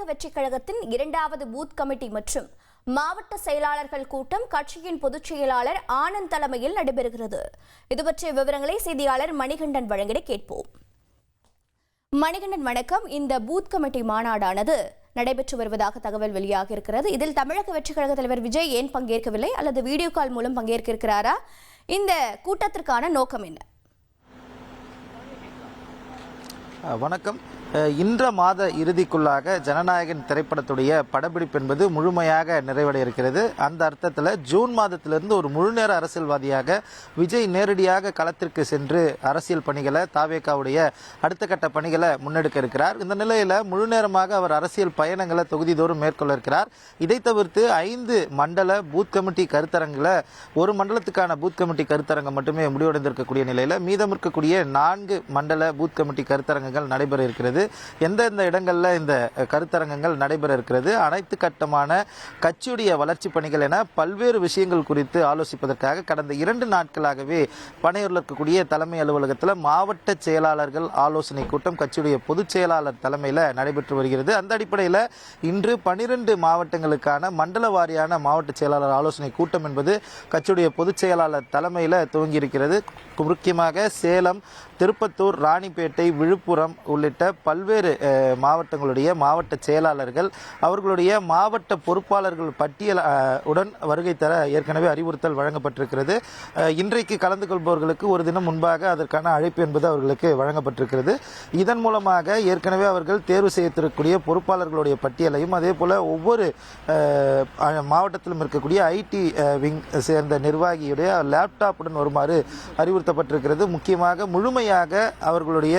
வெற்றிக் கழகத்தின் 2வது பூத் கமிட்டி மற்றும் மாவட்ட செயலாளர்கள் கூட்டம் கட்சியின் பொதுச் செயலாளர் ஆனந்த் தலைமையில் நடைபெறுகிறது. இதுபற்றிய விவரங்களை செய்தியாளர் மணிகண்டன் வழங்கிட கேட்போம். மணிகண்டன் வணக்கம். இந்த பூத் கமிட்டி மாநாடானது நடைபெற்று வருவதாக தகவல் வெளியாக இருக்கிறது. இதில் தமிழக வெற்றிக் கழக தலைவர் விஜய் ஏன் பங்கேற்கவில்லை அல்லது வீடியோ கால் மூலம் பங்கேற்க இருக்கிறாரா? இந்த கூட்டத்திற்கான நோக்கம் என்ன? வணக்கம். இன்ற மாத இறுதிக்குள்ளாக ஜனநாயகன் திரைப்படத்துடைய படப்பிடிப்பு என்பது முழுமையாக நிறைவடைய இருக்கிறது. அந்த அர்த்தத்தில் ஜூன் மாதத்திலிருந்து ஒரு முழுநேர அரசியல்வாதியாக விஜய் நேரடியாக களத்திற்கு சென்று அரசியல் பணிகளை தாவேகாவுடைய அடுத்த கட்ட பணிகளை முன்னெடுக்க இருக்கிறார். இந்த நிலையில் முழுநேரமாக அவர் அரசியல் பயணங்களை தொகுதிதோறும் மேற்கொள்ள இருக்கிறார். இதை தவிர்த்து 5 மண்டல பூத் கமிட்டி கருத்தரங்கில் ஒரு மண்டலத்துக்கான பூத் கமிட்டி கருத்தரங்கம் மட்டுமே முடிவடைந்திருக்கக்கூடிய நிலையில் மீதம் இருக்கக்கூடிய 4 மண்டல பூத் கமிட்டி கருத்தரங்குகள் நடைபெற இருக்கிறது. எந்தெந்த இடங்களில் இந்த கருத்தரங்கங்கள் நடைபெற இருக்கிறது, அனைத்து கட்டமான கட்சியுடைய வளர்ச்சி பணிகள் என பல்வேறு விஷயங்கள் குறித்து ஆலோசிப்பதற்காக கடந்த 2 நாட்களாகவே பனையூரில் இருக்கக்கூடிய தலைமை அலுவலகத்தில் மாவட்ட செயலாளர்கள் ஆலோசனை கூட்டம் கட்சியுடைய பொதுச் செயலாளர் தலைமையில் நடைபெற்று வருகிறது. அந்த அடிப்படையில் இன்று 12 மாவட்டங்களுக்கான மண்டல வாரியான மாவட்ட செயலாளர் ஆலோசனை கூட்டம் என்பது கட்சியுடைய பொதுச் செயலாளர் தலைமையில் துவங்கியிருக்கிறது. முக்கியமாக சேலம், திருப்பத்தூர், ராணிப்பேட்டை, விழுப்புரம் உள்ளிட்ட பல்வேறு மாவட்டங்களுடைய மாவட்ட செயலாளர்கள் அவர்களுடைய மாவட்ட பொறுப்பாளர்கள் பட்டியல் உடன் வருகை தர ஏற்கனவே அறிவுறுத்தல் வழங்கப்பட்டிருக்கிறது. இன்றைக்கு கலந்து கொள்பவர்களுக்கு ஒரு தினம் முன்பாக அதற்கான அழைப்பு என்பது அவர்களுக்கு வழங்கப்பட்டிருக்கிறது. இதன் மூலமாக ஏற்கனவே அவர்கள் தேர்வு செய்யக்கூடிய பொறுப்பாளர்களுடைய பட்டியலையும் அதே போல ஒவ்வொரு மாவட்டத்திலும் இருக்கக்கூடிய ஐடி விங் சேர்ந்த நிர்வாகியுடைய லேப்டாப்புடன் வருமாறு அறிவுறுத்தப்பட்டிருக்கிறது. முக்கியமாக முழுமையாக அவர்களுடைய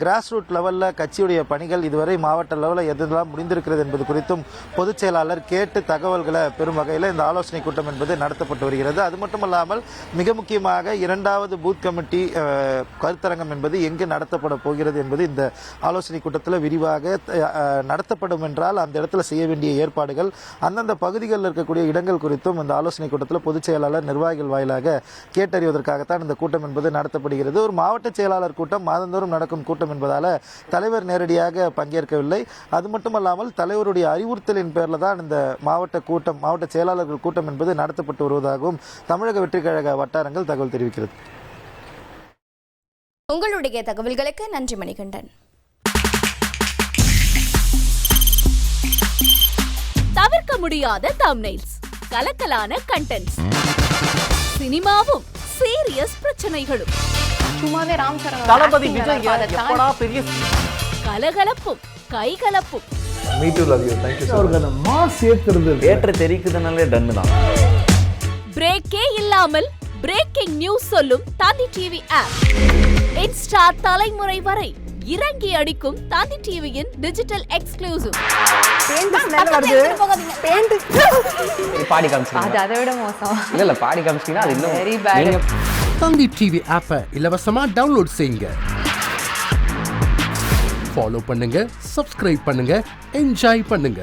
கிராஸ் ரூட் லெவலில் கட்சியுடைய பணிகள் இதுவரை மாவட்ட லெவலில் எதெல்லாம் முடிந்திருக்கிறது என்பது குறித்தும் பொதுச் செயலாளர் கேட்டு தகவல்களை பெறும் வகையில் இந்த ஆலோசனை கூட்டம் என்பது நடத்தப்பட்டு வருகிறது. அது மட்டுமல்லாமல் மிக முக்கியமாக 2வது பூத் கமிட்டி கருத்தரங்கம் என்பது எங்கு நடத்தப்பட போகிறது என்பது இந்த ஆலோசனை கூட்டத்தில் விரிவாக நடத்தப்படும் என்றால் அந்த இடத்துல செய்ய வேண்டிய ஏற்பாடுகள் அந்தந்த பகுதிகளில் இருக்கக்கூடிய இடங்கள் குறித்தும் இந்த ஆலோசனை கூட்டத்தில் பொதுச் செயலாளர் நிர்வாகிகள் வாயிலாக கேட்டறிவதற்காகத்தான் இந்த கூட்டம் என்பது நடத்தப்படுகிறது. ஒரு மாவட்ட செயலாளர் கூட்டம் மாதந்தோறும் நடக்கும் கூட்டம் என்பதால தலைவர் நேரடியாக பங்கேற்கவில்லை. அது மட்டுமல்லாமல் தலைவருடைய அறிவுறுத்தலின் பேரில் தான் இந்த மாவட்ட செயலாளர்கள் கூட்டம் என்பது நடத்தப்பட்டு வருவதாகவும் தமிழக வெற்றிக் கழக வட்டாரங்கள் தகவல் தெரிவிக்கிறது. உங்களுடைய தகவல்களுக்கு நன்றி மணிகண்டன். தவிர்க்க முடியாத தம்ப்நெயில்ஸ், கலக்கலான கண்டென்ட்ஸ், சினிமாவும் சீரியஸ் பிரச்சனைகளும், சும்மாவே ராம் சரண் தளபதி விஜய் எப்படா பெரிய கலகலப்பும் கைகலப்பும். Me too love you. Thank you sir. அவர்களை மாஸ் ஏத்துறது ஏற்ற தெரிக்குதனாலே டன் தான். பிரேக்கே இல்லாமல் பிரேக்கிங் நியூஸ் சொல்லும் தந்தி டிவி ஆப். இன்ஸ்டா தலைமுறை வரை இறங்கி அடிக்கும் தந்தி டிவியின் டிஜிட்டல் எக்ஸ்க்ளூசிவ். பாடி காமிச்சீங்க. அது அதை விட மோசம். இல்ல பாடி காமிச்சீங்கன்னா அது இன்னும் வெரி பேட். தந்தி டிவி ஆப்பை இலவசமா டவுன்லோட் செய்யுங்க. ஃபாலோ பண்ணுங்க, சப்ஸ்கிரைப் பண்ணுங்க, என்ஜாய் பண்ணுங்க.